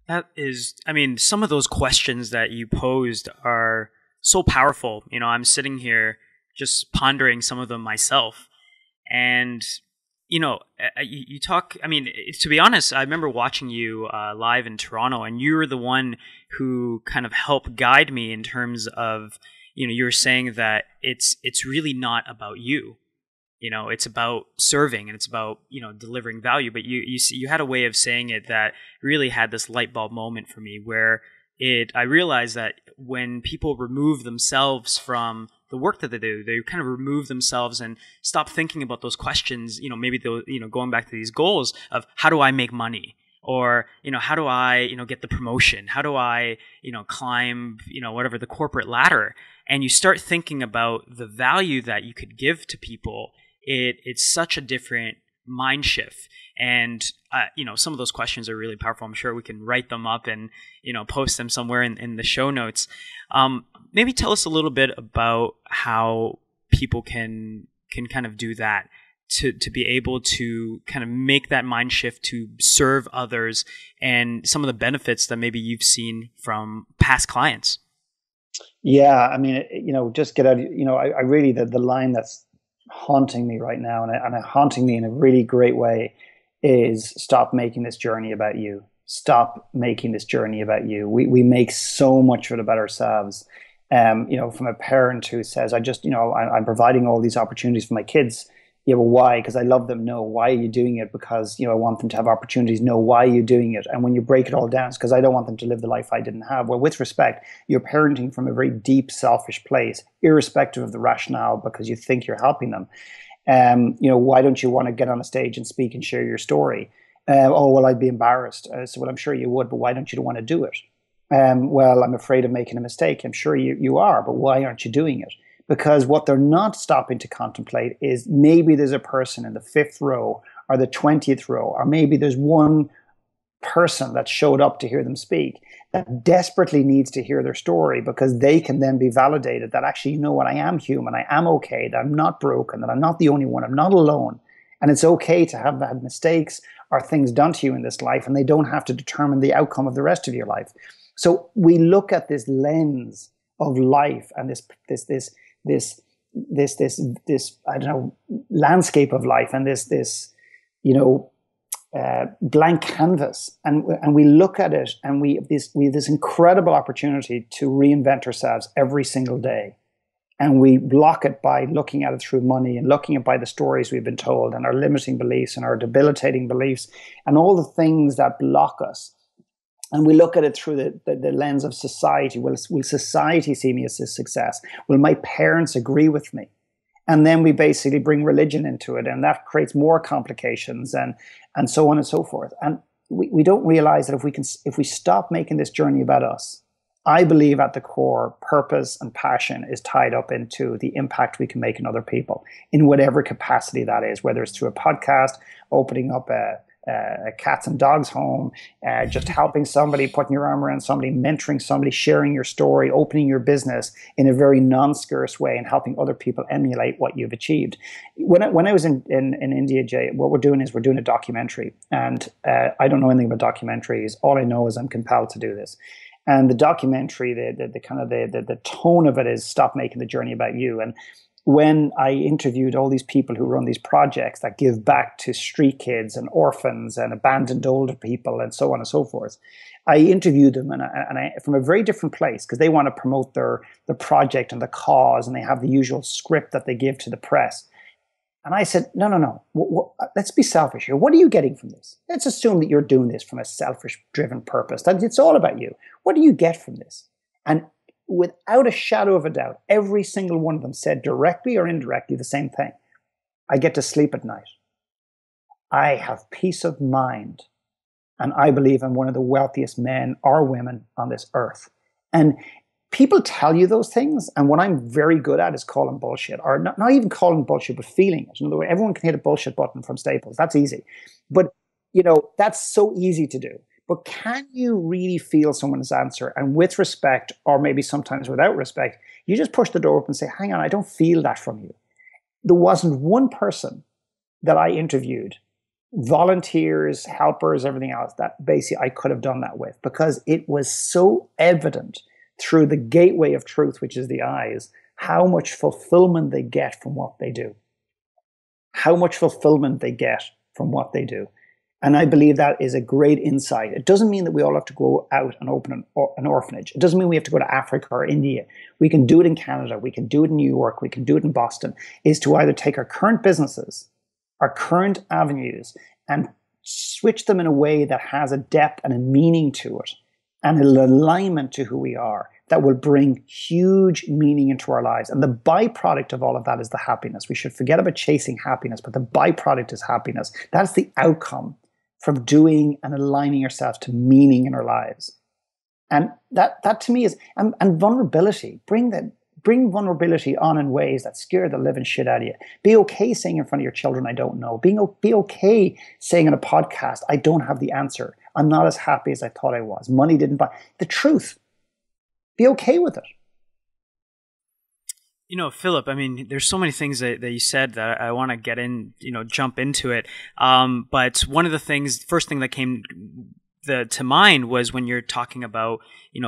That is, I mean, some of those questions that you posed are so powerful. I'm sitting here just pondering some of them myself. And, you talk, I mean, to be honest, I remember watching you live in Toronto, and you were the one who kind of helped guide me in terms of, you were saying that it's really not about you. It's about serving and it's about, delivering value. But you had a way of saying it that really had this light bulb moment for me where I realized that when people remove themselves from the work that they do, they kind of remove themselves and stop thinking about those questions, maybe going back to these goals of how do I make money? Or, how do I, get the promotion? How do I, climb, whatever the corporate ladder? And you start thinking about the value that you could give to people. It's such a different mind shift. And, some of those questions are really powerful. I'm sure we can write them up and, post them somewhere in the show notes. Maybe tell us a little bit about how people can kind of do that to be able to kind of make that mind shift to serve others and some of the benefits that maybe you've seen from past clients. Yeah. I mean, just get out, I really, the line that's haunting me right now and haunting me in a really great way is stop making this journey about you. Stop making this journey about you. We make so much of it about ourselves. From a parent who says, I'm providing all these opportunities for my kids. Yeah, well, why? Because I love them. No. Why are you doing it? Because, I want them to have opportunities. No. Why are you doing it? And when you break it all down, it's because I don't want them to live the life I didn't have. Well, with respect, you're parenting from a very deep, selfish place, irrespective of the rationale, because you think you're helping them. Why don't you want to get on a stage and speak and share your story? Oh, well, I'd be embarrassed. So, well, I'm sure you would, but why don't you want to do it? Well, I'm afraid of making a mistake. I'm sure you are, but why aren't you doing it? Because what they're not stopping to contemplate is maybe there's a person in the 5th row or the 20th row, or maybe there's one person that showed up to hear them speak that desperately needs to hear their story because they can then be validated that actually, what, I am human, I am okay, that I'm not broken, that I'm not the only one, I'm not alone. And it's okay to have had mistakes or things done to you in this life, and they don't have to determine the outcome of the rest of your life. So we look at this lens of life and this I don't know, landscape of life and this blank canvas, and we look at it and we have this incredible opportunity to reinvent ourselves every single day, and we block it by looking at it through money and looking at it by the stories we've been told and our limiting beliefs and our debilitating beliefs and all the things that block us. And we look at it through the lens of society. Will society see me as a success? Will my parents agree with me? And then we basically bring religion into it, and that creates more complications and so on and so forth. And we don't realize that if we stop making this journey about us, I believe at the core, purpose and passion is tied up into the impact we can make in other people in whatever capacity that is, whether it's through a podcast, opening up a cats and dogs home, just helping somebody, putting your arm around somebody, mentoring somebody, sharing your story, opening your business in a very non-scarce way and helping other people emulate what you've achieved. When I was in India, Jay, what we're doing a documentary, and I don't know anything about documentaries. All I know is I'm compelled to do this. And the documentary, the tone of it is stop making the journey about you. And when I interviewed all these people who run these projects that give back to street kids and orphans and abandoned older people and so on and so forth, I interviewed them and I from a very different place, because they want to promote the project and the cause, and they have the usual script that they give to the press. And I said, no. Let's be selfish here. What are you getting from this? Let's assume that you're doing this from a selfish-driven purpose, that it's all about you. What do you get from this? And without a shadow of a doubt, every single one of them said directly or indirectly the same thing. I get to sleep at night. I have peace of mind. And I believe I'm one of the wealthiest men or women on this earth. And people tell you those things, and what I'm very good at is calling bullshit, or not even calling bullshit, but feeling it. In other words, everyone can hit a bullshit button from Staples. That's easy. But, that's so easy to do. But can you really feel someone's answer? And with respect, or maybe sometimes without respect, you just push the door open and say, hang on, I don't feel that from you. There wasn't one person that I interviewed volunteers, helpers, everything else, that basically I could have done that with, because it was so evident through the gateway of truth, which is the eyes, how much fulfillment they get from what they do. How much fulfillment they get from what they do. And I believe that is a great insight. It doesn't mean that we all have to go out and open an orphanage. It doesn't mean we have to go to Africa or India. We can do it in Canada. We can do it in New York. We can do it in Boston. Is to either take our current businesses, our current avenues, and switch them in a way that has a depth and a meaning to it and an alignment to who we are that will bring huge meaning into our lives. And the byproduct of all of that is the happiness. We should forget about chasing happiness, but the byproduct is happiness. That's the outcome from doing and aligning ourselves to meaning in our lives. And that to me is, and vulnerability, bring vulnerability on in ways that scare the living shit out of you. Be okay saying in front of your children, I don't know. Be okay saying on a podcast, I don't have the answer. I'm not as happy as I thought I was. Money didn't buy. The truth. Be okay with it. You know, Philip, I mean, there's so many things that you said that I want to get in, jump into it. But one of the things, first thing that came to mind was when you're talking about,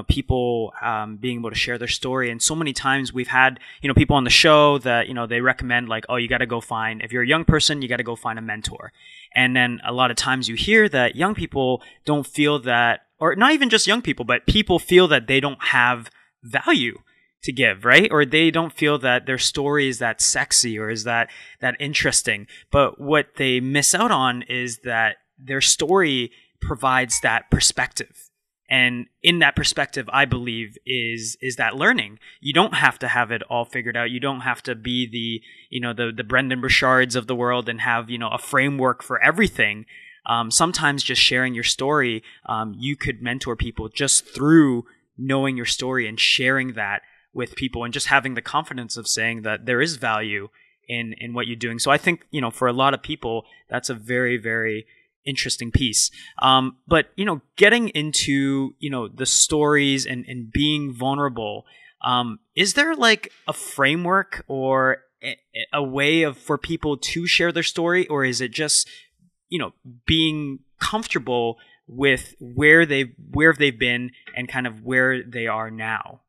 people being able to share their story. And so many times we've had, people on the show that, they recommend like, oh, you got to go find, if you're a young person, you got to go find a mentor. And then a lot of times you hear that young people don't feel that, or not even just young people, but people feel that they don't have value to give, right? Or they don't feel that their story is that sexy or is that interesting. But what they miss out on is that their story provides that perspective. And in that perspective, I believe is that learning. You don't have to have it all figured out. You don't have to be the Brendan Burchards of the world and have, a framework for everything. Sometimes just sharing your story, you could mentor people just through knowing your story and sharing that with people and just having the confidence of saying that there is value in what you're doing. So I think, for a lot of people, that's a very, very interesting piece. But, getting into, the stories and being vulnerable, is there like a framework or a way for people to share their story, or is it just, being comfortable with where they've been and kind of where they are now?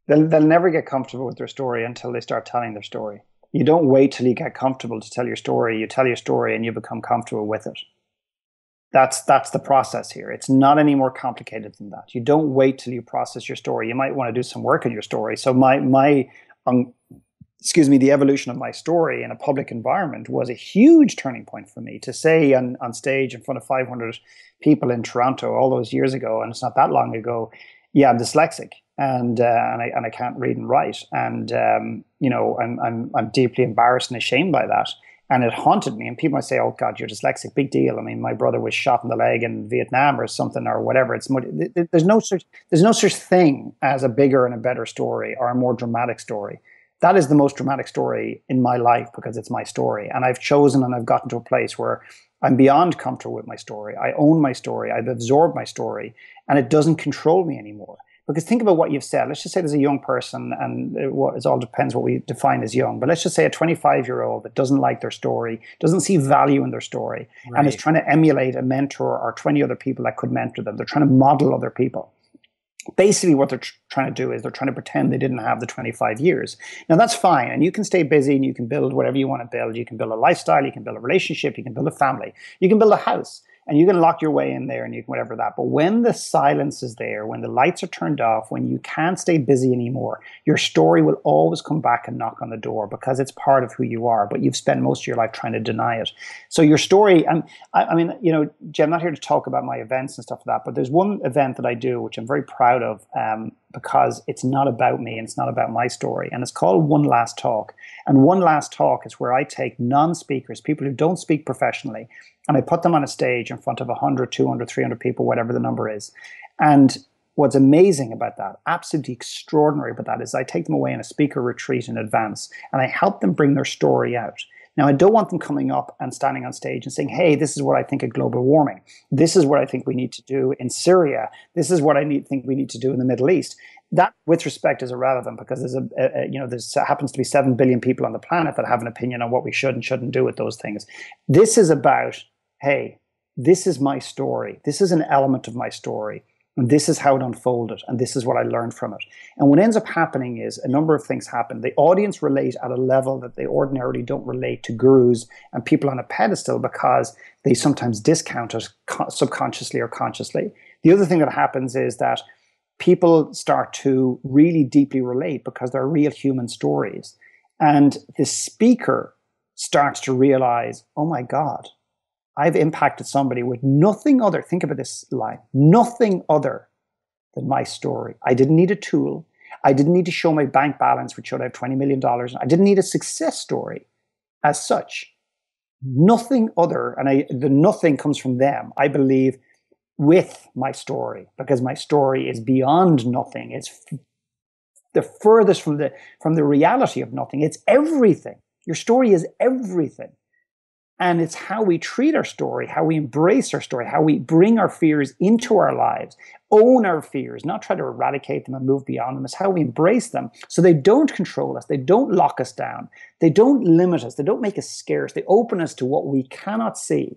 They'll never get comfortable with their story until they start telling their story. You don't wait till you get comfortable to tell your story. You tell your story and you become comfortable with it. That's the process here. It's not any more complicated than that. You don't wait till you process your story. You might want to do some work on your story. So the evolution of my story in a public environment was a huge turning point for me. To say on stage in front of 500 people in Toronto all those years ago, and it's not that long ago, yeah, I'm dyslexic and I can't read and write, and I'm deeply embarrassed and ashamed by that. And it haunted me. And people might say, "Oh God, you're dyslexic, big deal." I mean, my brother was shot in the leg in Vietnam or something or whatever. There's no such thing as a bigger and a better story or a more dramatic story. That is the most dramatic story in my life because it's my story. And I've chosen and I've gotten to a place where I'm beyond comfortable with my story. I own my story. I've absorbed my story, and it doesn't control me anymore. Because think about what you've said. Let's just say there's a young person, and it all depends what we define as young. But let's just say a 25-year-old that doesn't like their story, doesn't see value in their story, right, and is trying to emulate a mentor or 20 other people that could mentor them. They're trying to model other people. Basically, what they're trying to do is they're trying to pretend they didn't have the 25 years. Now, that's fine. And you can stay busy and you can build whatever you want to build. You can build a lifestyle. You can build a relationship. You can build a family. You can build a house. And you can lock your way in there and you can whatever that. But when the silence is there, when the lights are turned off, when you can't stay busy anymore, your story will always come back and knock on the door because it's part of who you are. But you've spent most of your life trying to deny it. So your story, I mean, Jim, I'm not here to talk about my events and stuff like that. But there's one event that I do, which I'm very proud of because it's not about me and it's not about my story. And it's called One Last Talk. And One Last Talk is where I take non-speakers, people who don't speak professionally, and I put them on a stage in front of 100, 200, 300 people, whatever the number is. And what's amazing about that, absolutely extraordinary about that, is I take them away on a speaker retreat in advance and I help them bring their story out. Now, I don't want them coming up and standing on stage and saying, hey, this is what I think of global warming. This is what I think we need to do in Syria. This is what I think we need to do in the Middle East. That, with respect, is irrelevant because there's happens to be 7 billion people on the planet that have an opinion on what we should and shouldn't do with those things. This is about hey, this is my story. This is an element of my story. And this is how it unfolded. And this is what I learned from it. And what ends up happening is a number of things happen. The audience relate at a level that they ordinarily don't relate to gurus and people on a pedestal, because they sometimes discount it subconsciously or consciously. The other thing that happens is that people start to really deeply relate because they're real human stories. And the speaker starts to realize, oh my God, I've impacted somebody with nothing other, think about this line, nothing other than my story. I didn't need a tool. I didn't need to show my bank balance, which showed I have $20 million. I didn't need a success story as such. Nothing other, and the nothing comes from them, I believe, with my story, because my story is beyond nothing. It's the furthest from the reality of nothing. It's everything. Your story is everything. And it's how we treat our story, how we embrace our story, how we bring our fears into our lives, own our fears, not try to eradicate them and move beyond them. It's how we embrace them so they don't control us. They don't lock us down. They don't limit us. They don't make us scarce. They open us to what we cannot see.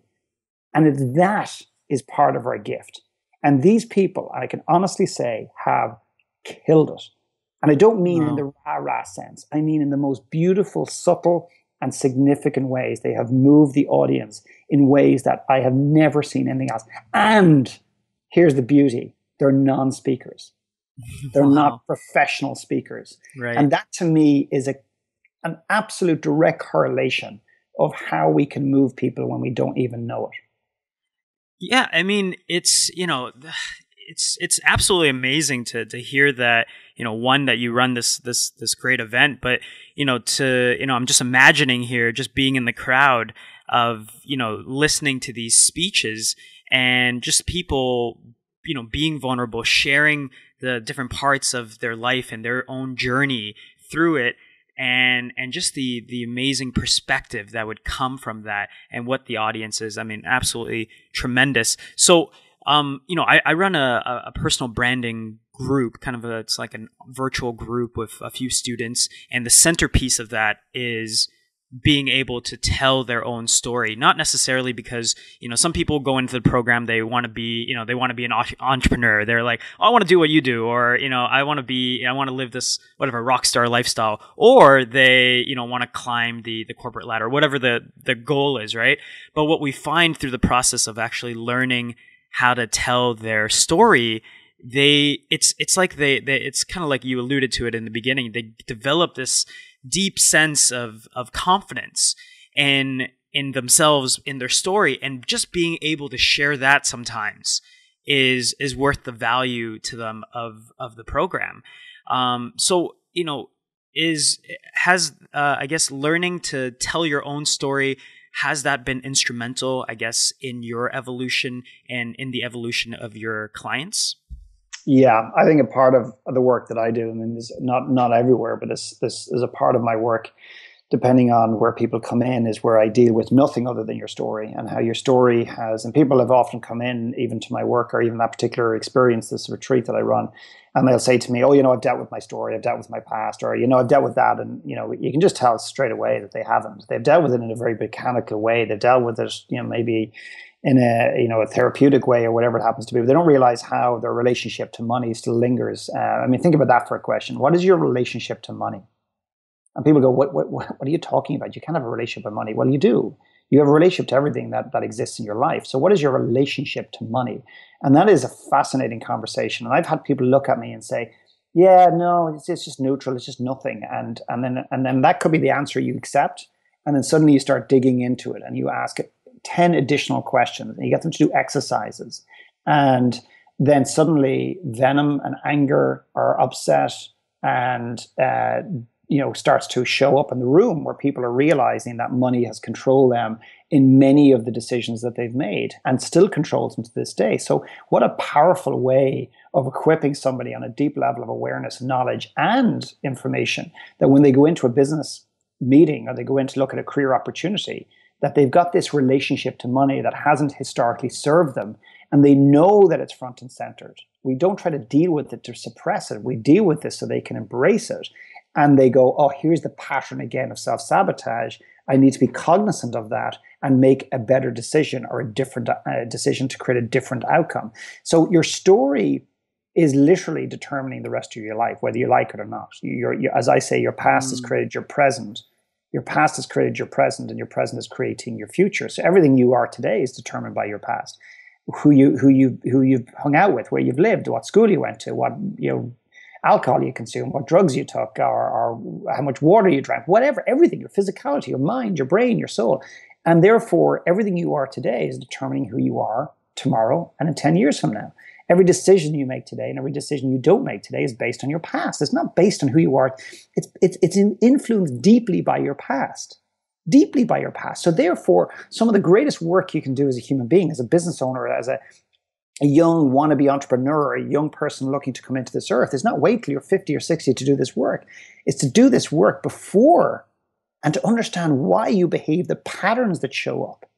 And that is part of our gift. And these people, I can honestly say, have killed it. And I don't mean in the rah-rah sense. I mean in the most beautiful, subtle, and significant ways. They have moved the audience in ways that I have never seen anything else. And here's the beauty. They're non-speakers. They're not professional speakers. Right. And that to me is an absolute direct correlation of how we can move people when we don't even know it. Yeah, I mean, it's absolutely amazing to hear that, one, that you run this great event, but I'm just imagining here, just being in the crowd of, listening to these speeches and just people, being vulnerable, sharing the different parts of their life and their own journey through it. And just the amazing perspective that would come from that, and what the audience is. I mean, absolutely tremendous. So, I run a personal branding group, it's like a virtual group with a few students, and the centerpiece of that is being able to tell their own story. Not necessarily because, some people go into the program, they want to be an entrepreneur. They're like, oh, I want to do what you do, or, I want to live this, whatever, rock star lifestyle, or they, want to climb the corporate ladder, whatever the goal is, right? But what we find through the process of actually learning how to tell their story, it's kind of like you alluded to it in the beginning. They develop this deep sense of confidence in themselves, in their story, and just being able to share that sometimes is worth the value to them of the program. So I guess learning to tell your own story, has that been instrumental, I guess, in your evolution and in the evolution of your clients? Yeah, I think a part of the work that I do, I mean, this not everywhere, but this is a part of my work, depending on where people come in, is where I deal with nothing other than your story, and how your story has, and people have often come in even to my work, or even that particular experience, this retreat that I run, and they'll say to me, oh, I've dealt with my story, I've dealt with my past, or, I've dealt with that. And, you can just tell straight away that they haven't. They've dealt with it in a very mechanical way. They've dealt with it, maybe in a therapeutic way or whatever it happens to be, but they don't realize how their relationship to money still lingers. Think about that for a question. What is your relationship to money? And people go, what are you talking about? You can't have a relationship with money. Well, you do. You have a relationship to everything that exists in your life. So what is your relationship to money? And that is a fascinating conversation. And I've had people look at me and say, yeah, no, it's just neutral. It's just nothing. And then that could be the answer you accept. And then suddenly you start digging into it and you ask 10 additional questions, and you get them to do exercises. And then suddenly venom and anger or upset and starts to show up in the room, where people are realizing that money has controlled them in many of the decisions that they've made, and still controls them to this day. So what a powerful way of equipping somebody on a deep level of awareness, knowledge, and information, that when they go into a business meeting or they go in to look at a career opportunity, that they've got this relationship to money that hasn't historically served them, and they know that it's front and centered. We don't try to deal with it to suppress it. We deal with this so they can embrace it. And they go, oh, here's the pattern again of self-sabotage. I need to be cognizant of that and make a better decision or a different decision to create a different outcome. So your story is literally determining the rest of your life, whether you like it or not. As I say, your past has created your present. Your past has created your present, and your present is creating your future. So everything you are today is determined by your past. Who you've hung out with, where you've lived, what school you went to, what alcohol you consumed, what drugs you took, or how much water you drank, whatever, everything, your physicality, your mind, your brain, your soul. And therefore, everything you are today is determining who you are tomorrow and in 10 years from now. Every decision you make today and every decision you don't make today is based on your past. It's not based on who you are. It's influenced deeply by your past. Deeply by your past. So therefore, some of the greatest work you can do as a human being, as a business owner, as a young wannabe entrepreneur, or a young person looking to come into this earth, is not wait till you're 50 or 60 to do this work. It's to do this work before and to understand why you behave, the patterns that show up,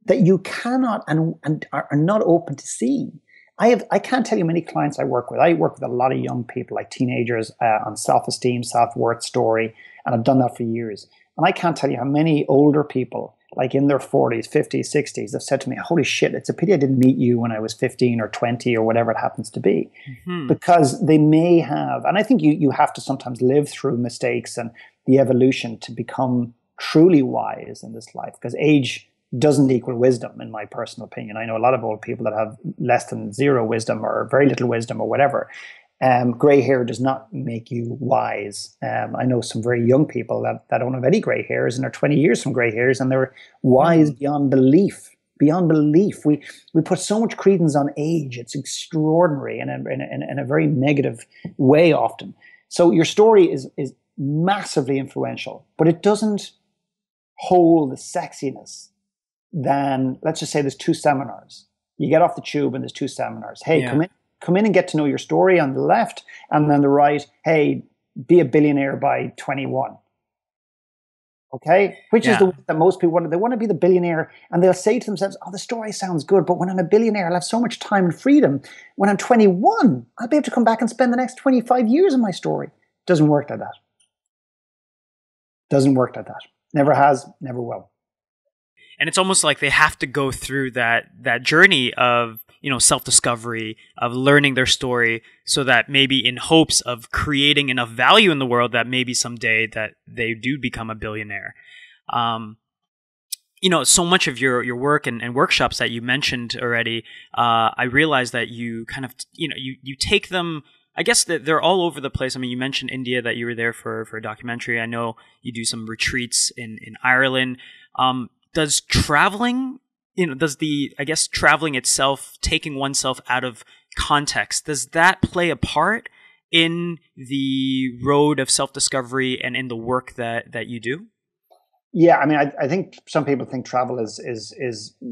that you cannot and are not open to seeing. I can't tell you many clients I work with. I work with a lot of young people, like teenagers, on self-esteem, self-worth story, and I've done that for years. And I can't tell you how many older people, like in their 40s, 50s, 60s, have said to me, holy shit, it's a pity I didn't meet you when I was 15 or 20 or whatever it happens to be. Mm-hmm. Because they may have, and I think you have to sometimes live through mistakes and the evolution to become truly wise in this life, because age doesn't equal wisdom, in my personal opinion. I know a lot of old people that have less than zero wisdom or very little wisdom or whatever. Gray hair does not make you wise. I know some very young people that don't have any gray hairs and are 20 years from gray hairs, and they're wise beyond belief. Beyond belief. We put so much credence on age. It's extraordinary in a very negative way often. So your story is massively influential, but it doesn't hold the sexiness. Then let's just say there's 2 seminars. You get off the tube and there's 2 seminars. Hey, come in and get to know your story on the left, and then the right, hey, be a billionaire by 21. Okay? Which is the way that most people want. They want to be the billionaire, and they'll say to themselves, oh, the story sounds good, but when I'm a billionaire, I'll have so much time and freedom. When I'm 21, I'll be able to come back and spend the next 25 years in my story. Doesn't work like that. Doesn't work like that. Never has, never will. And it's almost like they have to go through that journey of, self-discovery, of learning their story, so that maybe in hopes of creating enough value in the world that maybe someday that they do become a billionaire. So much of your work and workshops that you mentioned already, I realized that you kind of, you take them, I guess that they're all over the place. I mean, you mentioned India, that you were there for a documentary. I know you do some retreats in Ireland. Does traveling, traveling itself, taking oneself out of context, does that play a part in the road of self-discovery and in the work that you do? Yeah, I mean, I think some people think travel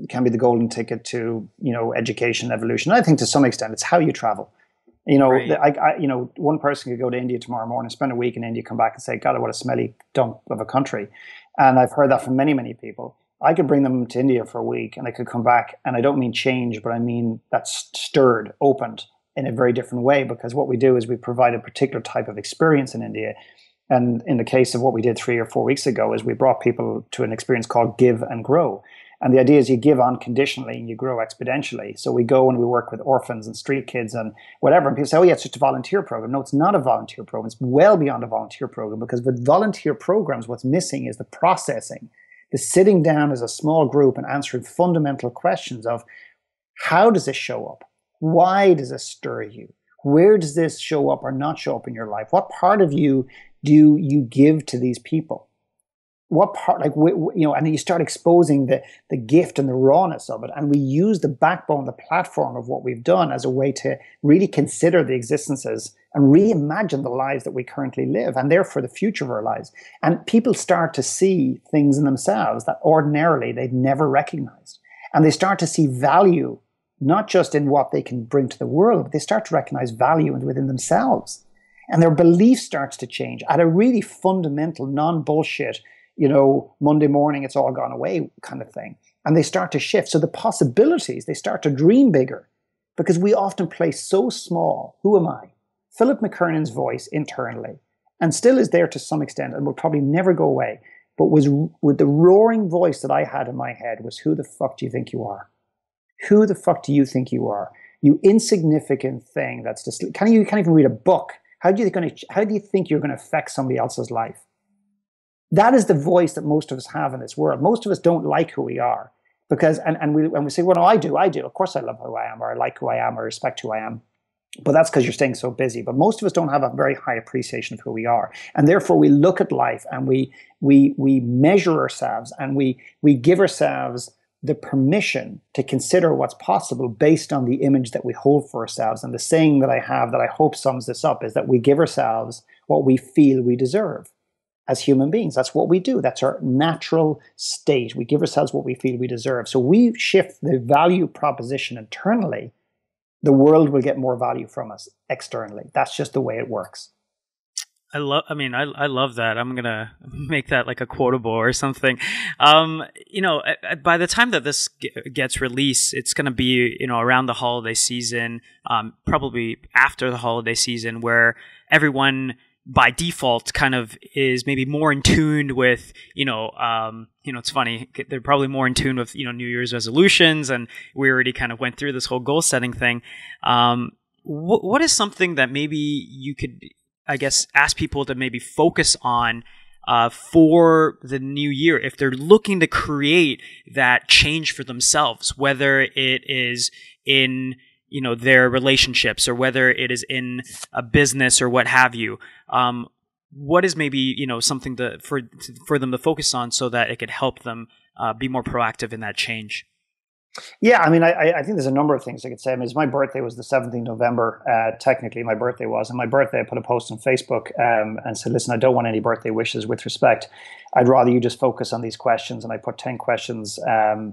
can be the golden ticket to, education, evolution. I think to some extent it's how you travel. Right. One person could go to India tomorrow morning, spend a week in India, come back and say, God, what a smelly dump of a country. And I've heard that from many, many people. I could bring them to India for a week and they could come back, and I don't mean change, but I mean that's stirred, opened in a very different way, because what we do is we provide a particular type of experience in India. And in the case of what we did 3 or 4 weeks ago, is we brought people to an experience called Give and Grow. And the idea is you give unconditionally and you grow exponentially. So we go and we work with orphans and street kids and whatever. And people say, oh yeah, it's just a volunteer program. No, it's not a volunteer program. It's well beyond a volunteer program, because with volunteer programs, what's missing is the processing, the sitting down as a small group and answering fundamental questions of how does this show up? Why does this stir you? Where does this show up or not show up in your life? What part of you do you give to these people? What part, and you start exposing the gift and the rawness of it. And we use the backbone, the platform of what we've done as a way to really consider the existences and reimagine the lives that we currently live, and therefore the future of our lives. And people start to see things in themselves that ordinarily they'd never recognized. And they start to see value, not just in what they can bring to the world, but they start to recognize value within themselves. And their belief starts to change at a really fundamental, non-bullshit, Monday morning, it's all gone away kind of thing. And they start to shift. So the possibilities, they start to dream bigger, because we often play so small. Who am I? Philip Mckernan's voice internally, and still is there to some extent and will probably never go away. but was with the roaring voice that I had in my head was, who the fuck do you think you are? Who the fuck do you think you are? You insignificant thing that's just, you can't even read a book. How do you think you're going to affect somebody else's life? That is the voice that most of us have in this world. Most of us don't like who we are because, and we say, well, no, I do. Of course I love who I am, or I like who I am, or I respect who I am. But that's because you're staying so busy. But most of us don't have a very high appreciation of who we are. And therefore we look at life and we measure ourselves, and we give ourselves the permission to consider what's possible based on the image that we hold for ourselves. And the saying that I have that I hope sums this up is that we give ourselves what we feel we deserve as human beings. That's what we do. That's our natural state. We give ourselves what we feel we deserve. So we shift the value proposition internally, the world will get more value from us externally. That's just the way it works. I love that. I'm going to make that like a quotable or something. By the time that this gets released, it's going to be, around the holiday season, probably after the holiday season, where everyone by default kind of is maybe more in tune with, it's funny, they're probably more in tune with, New Year's resolutions, and we already kind of went through this whole goal setting thing. What is something that maybe you could, I guess, ask people to maybe focus on for the new year if they're looking to create that change for themselves, whether it is in their relationships or whether it is in a business or what have you? What is maybe something for them to focus on so that it could help them be more proactive in that change? Yeah, I think there's a number of things I could say. My birthday was the 17th of November. Technically, my birthday was. And my birthday, I put a post on Facebook and said, listen, I don't want any birthday wishes with respect. I'd rather you just focus on these questions. And I put 10 questions,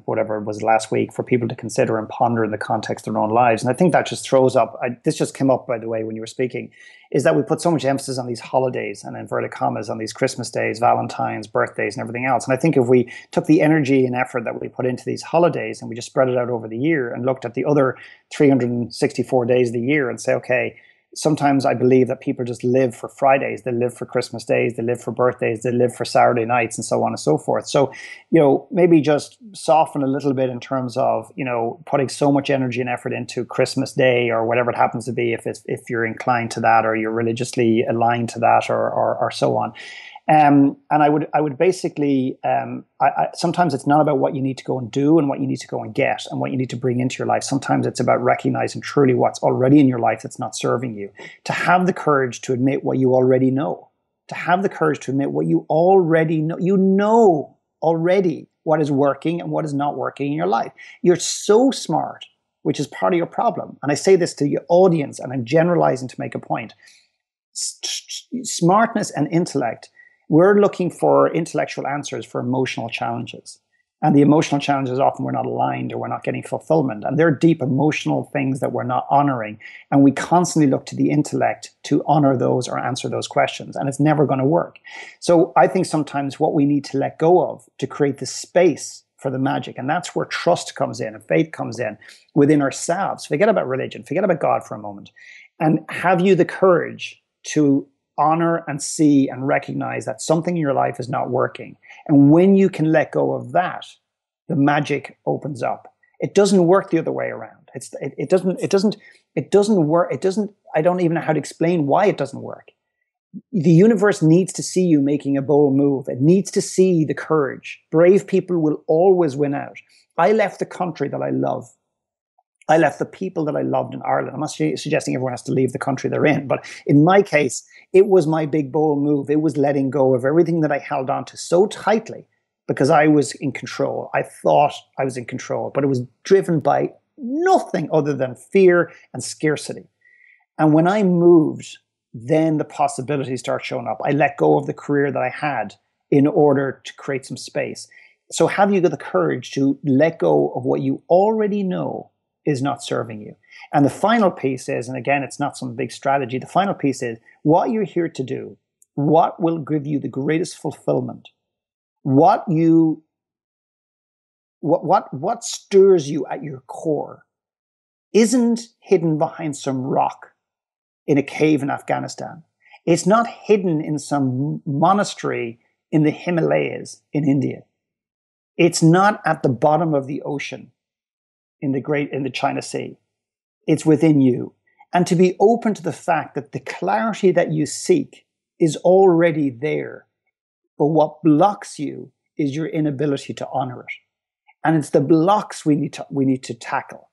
whatever it was last week, for people to consider and ponder in the context of their own lives. And I think that just throws up, this just came up, by the way, when you were speaking, is that we put so much emphasis on these holidays and inverted commas on these Christmas days, Valentine's, birthdays, and everything else. And I think if we took the energy and effort that we put into these holidays and we just spread it out over the year and looked at the other 364 days of the year and say, okay, sometimes I believe that people just live for Fridays, they live for Christmas days, they live for birthdays, they live for Saturday nights, and so on and so forth. So, maybe just soften a little bit in terms of, putting so much energy and effort into Christmas Day or whatever it happens to be, if you're inclined to that or you're religiously aligned to that or so on. And I would basically, sometimes it's not about what you need to go and do and what you need to go and get and what you need to bring into your life. Sometimes it's about recognizing truly what's already in your life that's not serving you. To have the courage to admit what you already know. To have the courage to admit what you already know. You know already what is working and what is not working in your life. You're so smart, which is part of your problem. And I say this to your audience, and I'm generalizing to make a point. Smartness and intellect. We're looking for intellectual answers for emotional challenges. And the emotional challenges, often we're not aligned or we're not getting fulfillment. And they're deep emotional things that we're not honoring. And we constantly look to the intellect to honor those or answer those questions. And it's never going to work. So I think sometimes what we need to let go of to create the space for the magic, and that's where trust comes in and faith comes in within ourselves. Forget about religion, forget about God for a moment. And have you the courage to honor and see and recognize that something in your life is not working. And when you can let go of that, the magic opens up. It doesn't work the other way around. It doesn't work. I don't even know how to explain why it doesn't work. The universe needs to see you making a bold move. It needs to see the courage. Brave people will always win out. I left the country that I love. I left the people that I loved in Ireland. I'm not suggesting everyone has to leave the country they're in, but in my case, it was my big bold move. It was letting go of everything that I held on to so tightly because I was in control. I thought I was in control, but it was driven by nothing other than fear and scarcity. And when I moved, then the possibilities start showing up. I let go of the career that I had in order to create some space. So have you got the courage to let go of what you already know is not serving you? And the final piece is, and again, it's not some big strategy, the final piece is what you're here to do, what will give you the greatest fulfillment, what stirs you at your core isn't hidden behind some rock in a cave in Afghanistan. It's not hidden in some monastery in the Himalayas in India. It's not at the bottom of the ocean in the China Sea. It's within you. And to be open to the fact that the clarity that you seek is already there. But what blocks you is your inability to honor it. And it's the blocks we need to tackle.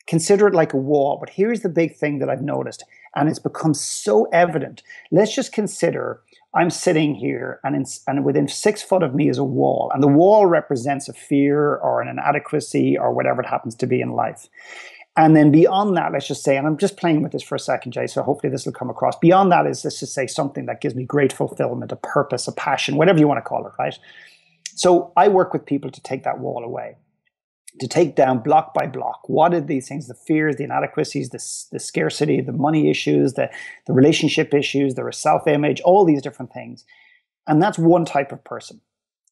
Consider it like a wall. But here's the big thing that I've noticed, and it's become so evident. Let's just consider I'm sitting here, and within 6 foot of me is a wall. And the wall represents a fear or an inadequacy or whatever it happens to be in life. And then beyond that, let's just say, and I'm just playing with this for a second, Jay, so hopefully this will come across. Beyond that is, let's just say, something that gives me great fulfillment, a purpose, a passion, whatever you want to call it, right? So I work with people to take that wall away, to take down block by block. What are these things? The fears, the inadequacies, the scarcity, the money issues, the relationship issues, the self-image, all these different things. And that's one type of person.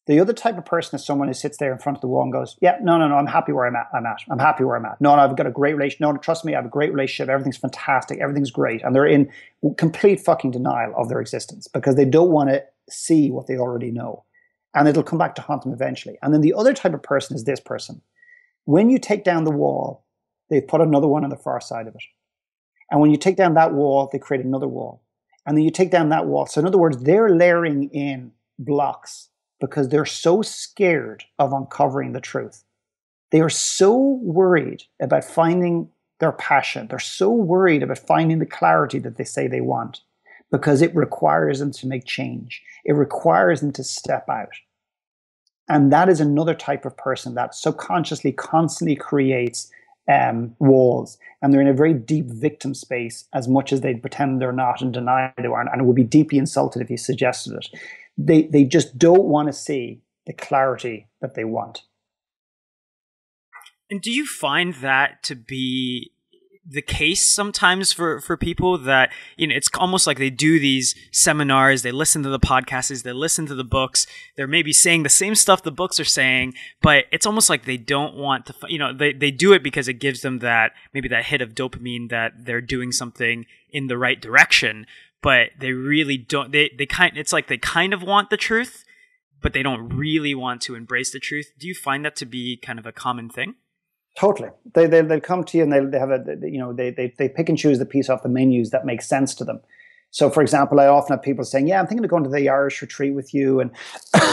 The other type of person is someone who sits there in front of the wall and goes, yeah, no, I'm happy where I'm at. I'm happy where I'm at. No, I've got a great relationship. No, trust me, I have a great relationship. Everything's fantastic. Everything's great. And they're in complete fucking denial of their existence because they don't want to see what they already know. And it'll come back to haunt them eventually. And then the other type of person is this person. When you take down the wall, they put another one on the far side of it. And when you take down that wall, they create another wall. And then you take down that wall. So in other words, they're layering in blocks because they're so scared of uncovering the truth. They are so worried about finding their passion. They're so worried about finding the clarity that they say they want because it requires them to make change. It requires them to step out. And that is another type of person that subconsciously constantly creates walls. And they're in a very deep victim space as much as they pretend they're not and deny they aren't. And it would be deeply insulted if you suggested it. They just don't want to see the clarity that they want. And do you find that to be the case sometimes for people that, it's almost like they do these seminars, they listen to the podcasts, they listen to the books, they're maybe saying the same stuff the books are saying, but it's almost like they don't want to, they do it because it gives them maybe that hit of dopamine that they're doing something in the right direction. But they really don't. It's like they kind of want the truth, but they don't really want to embrace the truth. Do you find that to be kind of a common thing? Totally. They'll come to you and they have they pick and choose the piece off the menus that makes sense to them. So, for example, I often have people saying, "Yeah, I'm thinking of going to the Irish retreat with you," and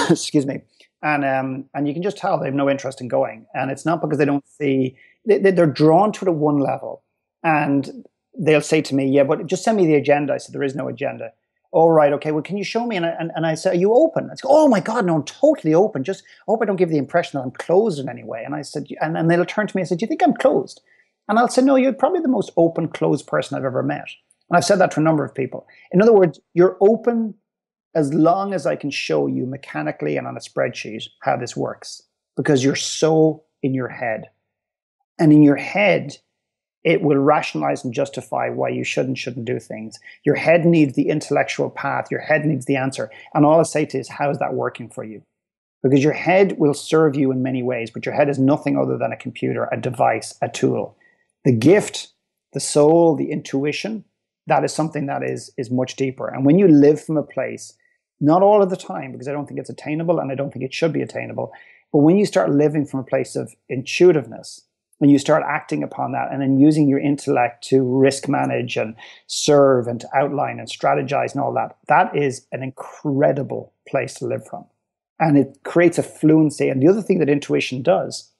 excuse me, and you can just tell they have no interest in going. And it's not because they don't see they're drawn to it at one level, and they'll say to me, "Yeah, but just send me the agenda." I said, "There is no agenda." "All right, okay. Well, can you show me?" And I said, "Are you open?" I said, "Oh my God, no, I'm totally open. Just I hope I don't give the impression that I'm closed in any way." And I said, and they'll turn to me and say, "Do you think I'm closed?" And I'll say, "No, you're probably the most open, closed person I've ever met." And I've said that to a number of people. In other words, you're open as long as I can show you mechanically and on a spreadsheet how this works, because you're so in your head. And in your head, it will rationalize and justify why you shouldn't do things. Your head needs the intellectual path. Your head needs the answer. And all I say to you is, how is that working for you? Because your head will serve you in many ways, but your head is nothing other than a computer, a device, a tool. The gift, the soul, the intuition, that is something that is much deeper. And when you live from a place, not all of the time, because I don't think it's attainable and I don't think it should be attainable, but when you start living from a place of intuitiveness, when you start acting upon that and then using your intellect to risk manage and serve and to outline and strategize and all that, that is an incredible place to live from. And it creates a fluency. And the other thing that intuition does,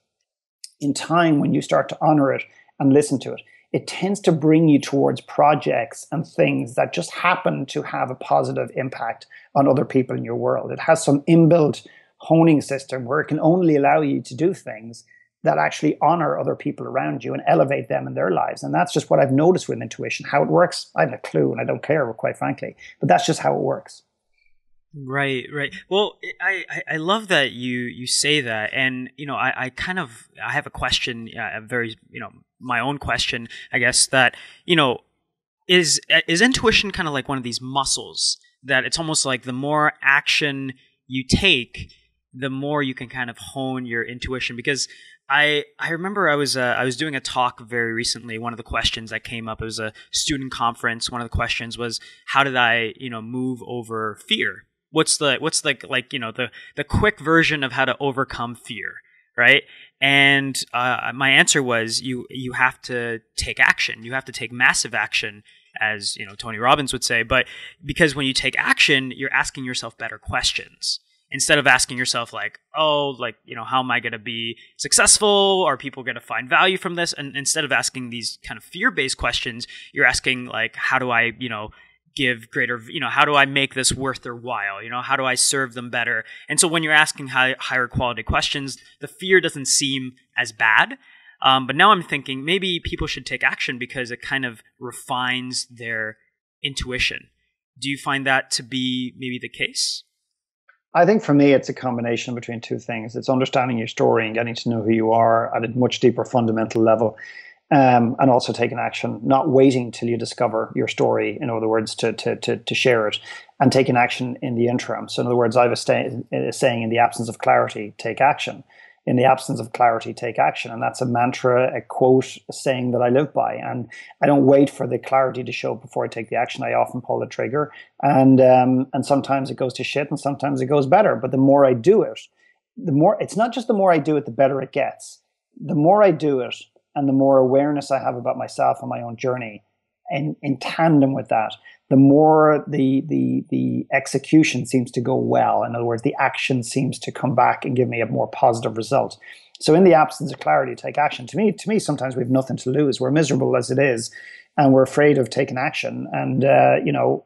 in time, when you start to honor it and listen to it, it tends to bring you towards projects and things that just happen to have a positive impact on other people in your world. It has some inbuilt honing system where it can only allow you to do things that actually honor other people around you and elevate them in their lives. And that's just what I've noticed with intuition. How it works, I have a clue, and I don't care, quite frankly. But that's just how it works. Right. Well, I love that you say that. And, I have a question, a very, my own question, I guess, that, is intuition kind of like one of these muscles that it's almost like the more action you take, the more you can kind of hone your intuition? Because I remember I was doing a talk very recently. One of the questions that came up, it was a student conference. One of the questions was, how did I, move over fear? what's like, the quick version of how to overcome fear, right? And my answer was you have to take action. You have to take massive action, as Tony Robbins would say. But because when you take action, you're asking yourself better questions. Instead of asking yourself like, oh, like, how am I going to be successful? Are people going to find value from this? And instead of asking these kind of fear-based questions, you're asking like, how do I, give greater, how do I make this worth their while? How do I serve them better? And so when you're asking higher quality questions, the fear doesn't seem as bad. But now I'm thinking maybe people should take action because it kind of refines their intuition. Do you find that to be maybe the case? I think for me, it's a combination between two things. It's understanding your story and getting to know who you are at a much deeper fundamental level, and also taking action, not waiting till you discover your story, in other words, to share it, and taking action in the interim. So in other words, I was saying, in the absence of clarity, take action. In the absence of clarity, take action. And that's a mantra, a quote, a saying that I live by. And I don't wait for the clarity to show up before I take the action. I often pull the trigger. And sometimes it goes to shit and sometimes it goes better. But the more I do it, it's not just the more I do it, the better it gets. The more I do it and the more awareness I have about myself and my own journey, and in tandem with that, the more the execution seems to go well. In other words, the action seems to come back and give me a more positive result. So in the absence of clarity, take action. To me, sometimes we have nothing to lose. We're miserable as it is, and we're afraid of taking action. And we're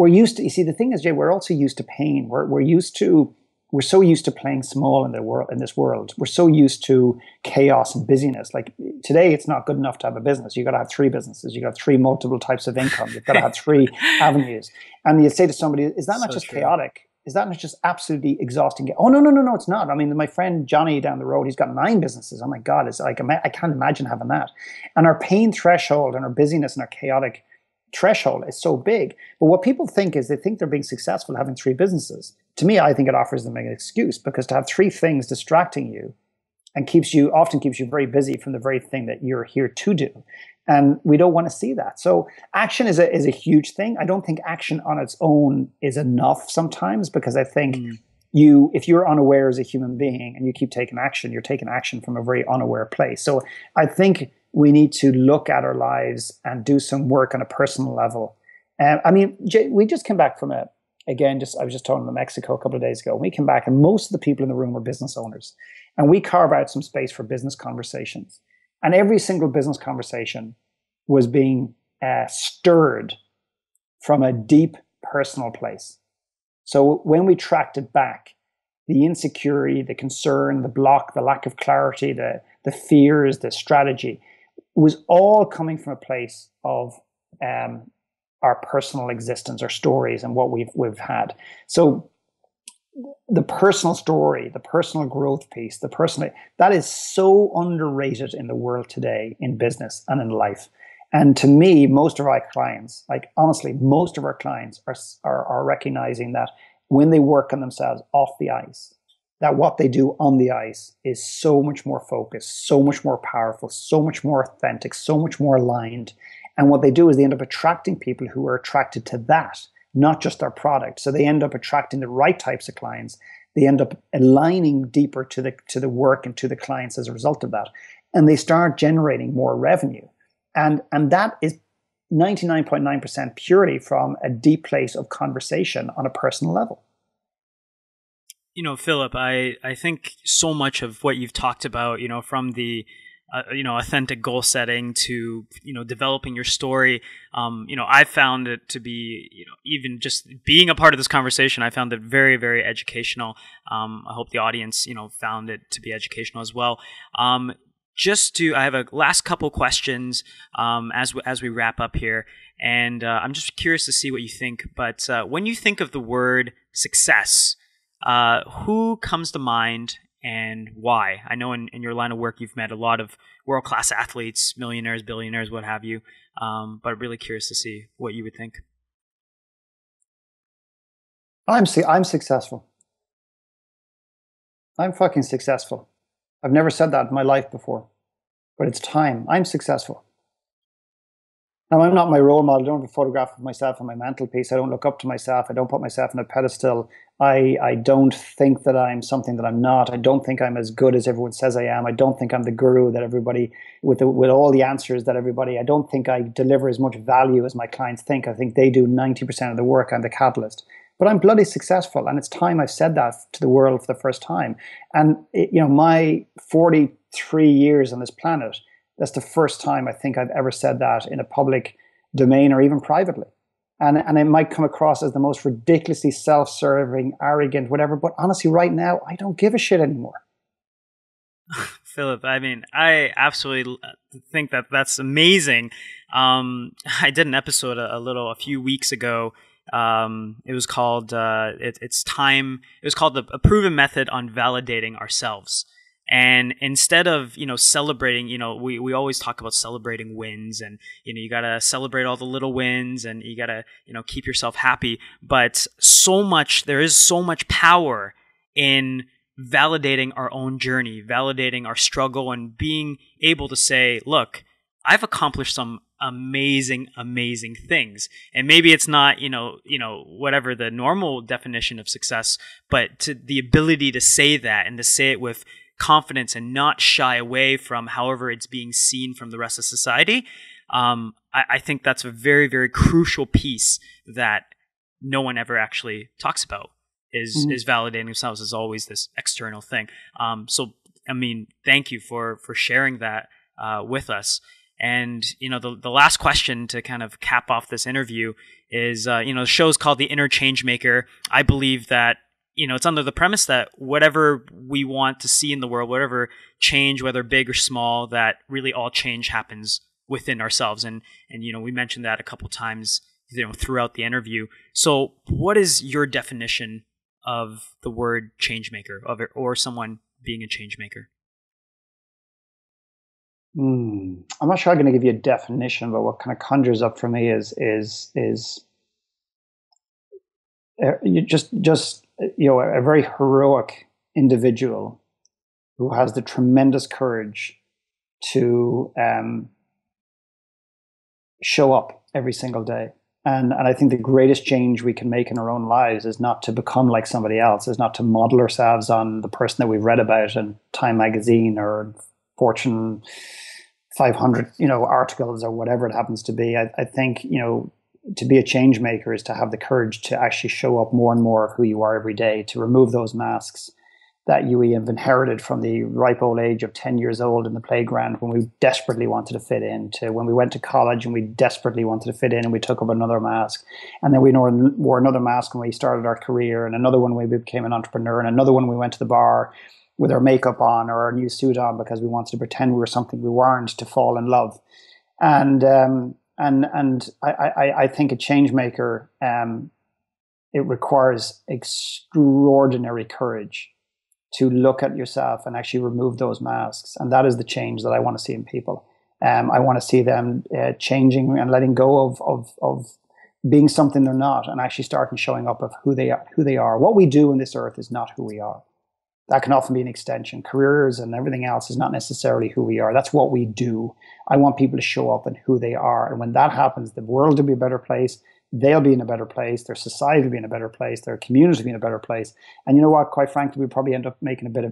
used to. You see, the thing is, Jay, we're also used to pain. We're so used to playing small in this world. We're so used to chaos and busyness. Like today, it's not good enough to have a business. You've got to have 3 businesses. You've got 3 multiple types of income. You've got to have 3 avenues. And you say to somebody, is that not just chaotic? Is that not just absolutely exhausting? Oh, no, it's not. I mean, my friend Johnny down the road, he's got 9 businesses. Oh my God, it's like, I can't imagine having that. And our pain threshold and our busyness and our chaotic threshold is so big. But what people think is they think they're being successful having 3 businesses. To me, I think it offers them an excuse, because to have 3 things distracting you and often keeps you very busy from the very thing that you're here to do. And we don't want to see that. So action is a huge thing. I don't think action on its own is enough sometimes, because I think if you're unaware as a human being and you keep taking action, you're taking action from a very unaware place. So I think we need to look at our lives and do some work on a personal level. I mean, Jay, we just came back from I was just talking to Mexico a couple of days ago. We came back and most of the people in the room were business owners. And we carve out some space for business conversations. And every single business conversation was being stirred from a deep personal place. So when we tracked it back, the insecurity, the concern, the block, the lack of clarity, the fears, the strategy was all coming from a place of our personal existence, our stories, and what we've had. So the personal story, the personal growth piece, that is so underrated in the world today, in business and in life. And to me, most of our clients, like honestly, most of our clients are recognizing that when they work on themselves off the ice, that what they do on the ice is so much more focused, so much more powerful, so much more authentic, so much more aligned. And what they do is they end up attracting people who are attracted to that, not just their product. So they end up attracting the right types of clients. They end up aligning deeper to the work and to the clients as a result of that. And they start generating more revenue. And that is 99.9% purely from a deep place of conversation on a personal level. Philip, I think so much of what you've talked about, from the authentic goal setting to, developing your story. I found it to be, even just being a part of this conversation, I found it very, very educational. I hope the audience, found it to be educational as well. I have a last couple questions as we wrap up here, and I'm just curious to see what you think. But when you think of the word success, who comes to mind and why? I know in your line of work you've met a lot of world-class athletes, millionaires, billionaires, what have you, but really curious to see what you would think. I'm successful. I'm fucking successful. I've never said that in my life before, but it's time. I'm successful. Now, I'm not my role model. I don't have a photograph of myself on my mantelpiece. I don't look up to myself. I don't put myself on a pedestal. I don't think that I'm something that I'm not. I don't think I'm as good as everyone says I am. I don't think I'm the guru that everybody, with all the answers that everybody, I don't think I deliver as much value as my clients think. I think they do 90% of the work. I'm the catalyst. But I'm bloody successful. And it's time I've said that to the world for the first time. And, my 43 years on this planet, that's the first time I think I've ever said that in a public domain or even privately. And it might come across as the most ridiculously self-serving, arrogant, whatever. But honestly, right now, I don't give a shit anymore. Philip, I mean, I absolutely think that that's amazing. I did an episode a few weeks ago. It was called it's time. It was called a proven method on validating ourselves. And instead of, celebrating, we always talk about celebrating wins, and, you got to celebrate all the little wins, and you got to, keep yourself happy. But there is so much power in validating our own journey, validating our struggle, and being able to say, look, I've accomplished some amazing things. And maybe it's not, whatever the normal definition of success, but to the ability to say that and to say it with confidence and not shy away from however it's being seen from the rest of society. I think that's a very, very crucial piece that no one ever actually talks about is validating themselves as always this external thing. So, I mean, thank you for sharing that with us. And, the last question to kind of cap off this interview is, the show's called The Inner Changemaker. I believe that it's under the premise that whatever we want to see in the world, whatever change, whether big or small, that really all change happens within ourselves. And we mentioned that a couple times, throughout the interview. So what is your definition of the word changemaker, or someone being a changemaker? I'm not sure I'm going to give you a definition, but what kind of conjures up for me is you just a very heroic individual who has the tremendous courage to show up every single day. And I think the greatest change we can make in our own lives is not to become like somebody else, is not to model ourselves on the person that we've read about in Time magazine or Fortune 500, articles or whatever it happens to be. I think, to be a change maker is to have the courage to actually show up more and more of who you are every day, to remove those masks that you have inherited from the ripe old age of 10 years old in the playground when we desperately wanted to fit in, to when we went to college and we desperately wanted to fit in and we took up another mask. And then we wore another mask when we started our career, and another one when we became an entrepreneur, and another one when we went to the bar with our makeup on or our new suit on because we wanted to pretend we were something we weren't to fall in love. And I think a change maker, it requires extraordinary courage to look at yourself and actually remove those masks. And that is the change that I want to see in people. I want to see them changing and letting go of being something they're not, and actually starting showing up of who they are. What we do in this earth is not who we are. That can often be an extension. Careers and everything else is not necessarily who we are. That's what we do. I want people to show up and who they are. And when that happens, the world will be a better place. They'll be in a better place. Their society will be in a better place. Their community will be in a better place. And you know what? Quite frankly, we'll probably end up making a bit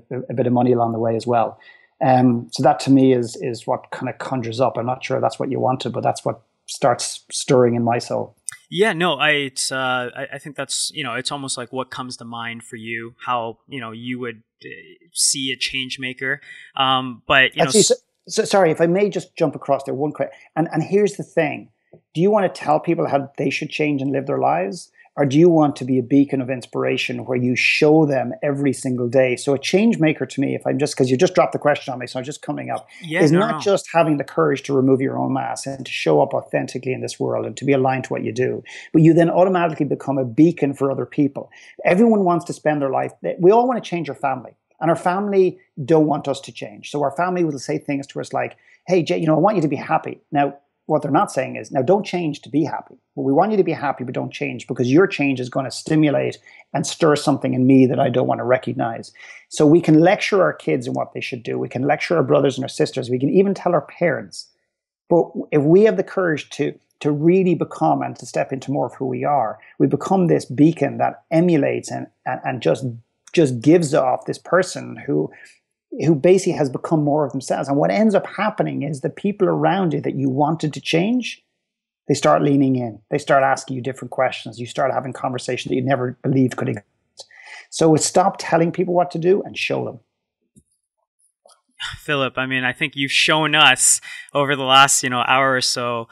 of money along the way as well. So that to me is what kind of conjures up. I'm not sure that's what you wanted, but that's what starts stirring in my soul. Yeah, no, I think that's, it's almost like what comes to mind for you, how, you would see a change maker. But, sorry, if I may just jump across there one quick. And here's the thing. Do you want to tell people how they should change and live their lives? Or do you want to be a beacon of inspiration where you show them every single day? So a change maker to me, because you just dropped the question on me, so I'm just coming up, is not just having the courage to remove your own mask and to show up authentically in this world and to be aligned to what you do, but you then automatically become a beacon for other people. Everyone wants to spend their life, we all want to change our family, and our family don't want us to change. So our family will say things to us like, hey, Jay, I want you to be happy. Now, what they're not saying is, now don't change to be happy. Well, we want you to be happy, but don't change, because your change is going to stimulate and stir something in me that I don't want to recognize. So we can lecture our kids on what they should do. We can lecture our brothers and our sisters. We can even tell our parents. But if we have the courage to really become and to step into more of who we are, we become this beacon that emulates and just gives off this person who basically has become more of themselves. And what ends up happening is the people around you that you wanted to change, they start leaning in. They start asking you different questions. You start having conversations that you never believed could exist. So stop telling people what to do and show them. Philip, I mean, I think you've shown us over the last, hour or so,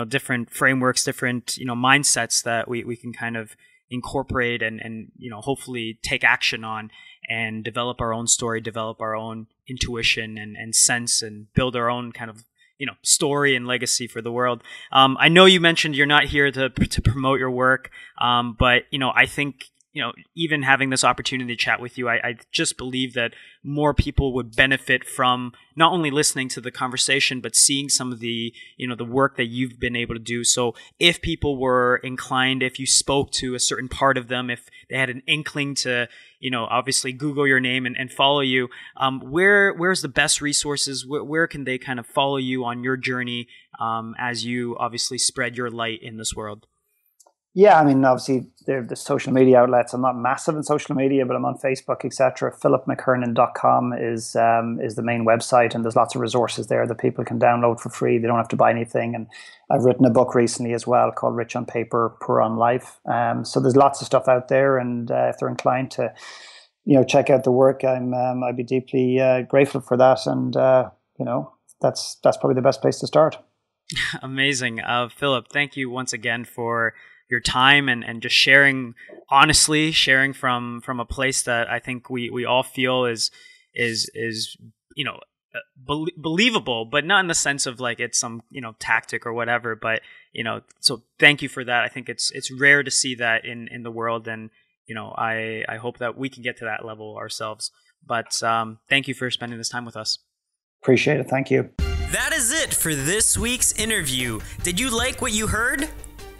different frameworks, different, mindsets that we can kind of incorporate and hopefully take action on and develop our own story, develop our own intuition and sense and build our own kind of, story and legacy for the world. I know you mentioned you're not here to promote your work, but, I think, even having this opportunity to chat with you, I just believe that more people would benefit from not only listening to the conversation, but seeing some of the, the work that you've been able to do. So if people were inclined, if you spoke to a certain part of them, if they had an inkling to, obviously Google your name and follow you, where's the best resources? Where can they kind of follow you on your journey as you obviously spread your light in this world? Yeah, I mean, obviously, the social media outlets. I'm not massive in social media, but I'm on Facebook, etc. philipmckernan.com is the main website, and there's lots of resources there that people can download for free. They don't have to buy anything. And I've written a book recently as well called Rich on Paper, Poor on Life. So there's lots of stuff out there, and if they're inclined to, check out the work, I'd be deeply grateful for that. And that's probably the best place to start. Amazing, Philip. Thank you once again for your time and just sharing, honestly, sharing from a place that I think we all feel is believable, but not in the sense of like it's some tactic or whatever. But so thank you for that. I think it's rare to see that in the world, and I hope that we can get to that level ourselves. But thank you for spending this time with us. Appreciate it. Thank you. That is it for this week's interview. Did you like what you heard?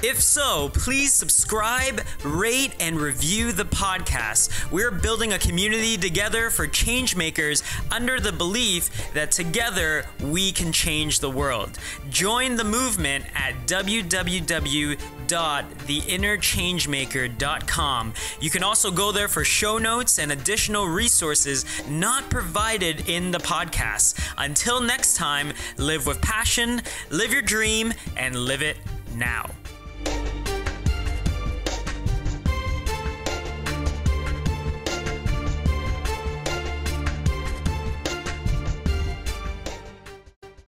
If so, please subscribe, rate, and review the podcast. We're building a community together for changemakers under the belief that together we can change the world. Join the movement at www.theinnerchangemaker.com. You can also go there for show notes and additional resources not provided in the podcast. Until next time, live with passion, live your dream, and live it now.